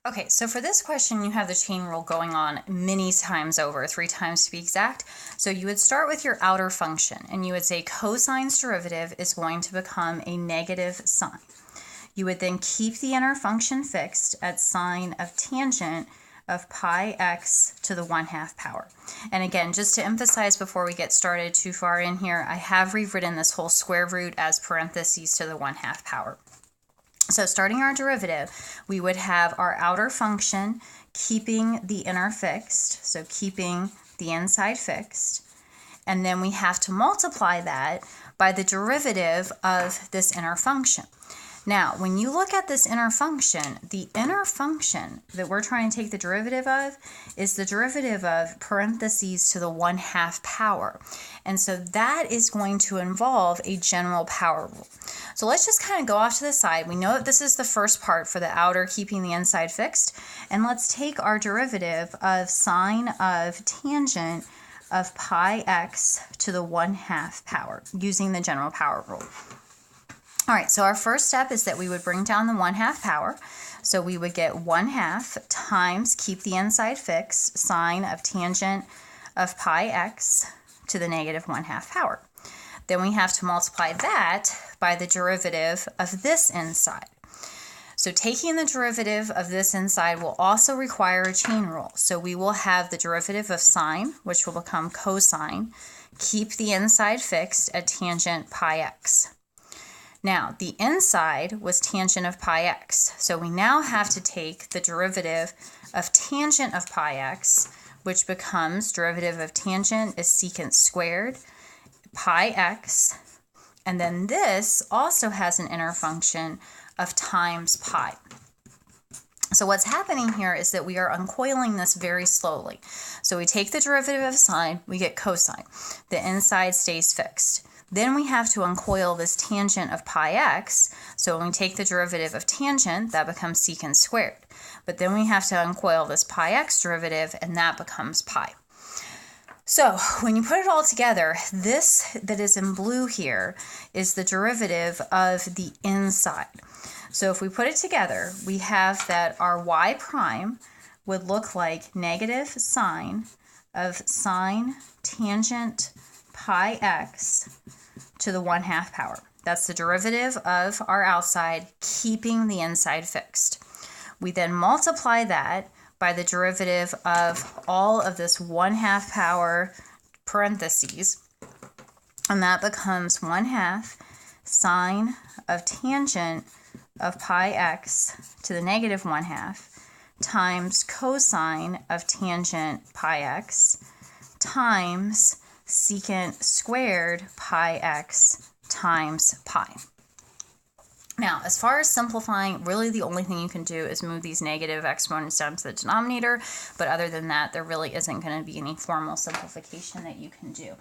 Okay, so for this question, you have the chain rule going on many times over, 3 times to be exact. So you would start with your outer function, and you would say cosine's derivative is going to become a negative sign. You would then keep the inner function fixed at sine of tangent of pi x to the 1/2 power. And again, just to emphasize before we get started too far in here, I have rewritten this whole square root as parentheses to the 1/2 power. So starting our derivative, we would have our outer function keeping the inner fixed, so keeping the inside fixed, and then we have to multiply that by the derivative of this inner function. Now, when you look at this inner function, the inner function that we're trying to take the derivative of is the derivative of parentheses to the 1/2 power. And so that is going to involve a general power rule. So let's just kind of go off to the side. We know that this is the first part for the outer keeping the inside fixed. And let's take our derivative of sine of tangent of pi x to the 1/2 power using the general power rule. All right, so our first step is that we would bring down the 1/2 power. So we would get 1/2 times, keep the inside fixed, sine of tangent of pi x to the negative 1/2 power. Then we have to multiply that by the derivative of this inside. So taking the derivative of this inside will also require a chain rule. So we will have the derivative of sine, which will become cosine, keep the inside fixed at tangent pi x. Now, the inside was tangent of pi x, so we now have to take the derivative of tangent of pi x, which becomes derivative of tangent is secant squared, pi x, and then this also has an inner function of times pi. So what's happening here is that we are uncoiling this very slowly. So we take the derivative of sine, we get cosine. The inside stays fixed. Then we have to uncoil this tangent of pi x. So when we take the derivative of tangent, that becomes secant squared. But then we have to uncoil this pi x derivative, and that becomes pi. So when you put it all together, this that is in blue here is the derivative of the inside. So if we put it together, we have that our y prime would look like negative sine of sine tangent pi x to the 1/2 power. That's the derivative of our outside, keeping the inside fixed. We then multiply that by the derivative of all of this 1/2 power parentheses, and that becomes 1/2 sine of tangent of pi x to the negative 1/2 times cosine of tangent pi x times secant squared pi x times pi. Now, as far as simplifying, really the only thing you can do is move these negative exponents down to the denominator, but other than that, there really isn't going to be any formal simplification that you can do.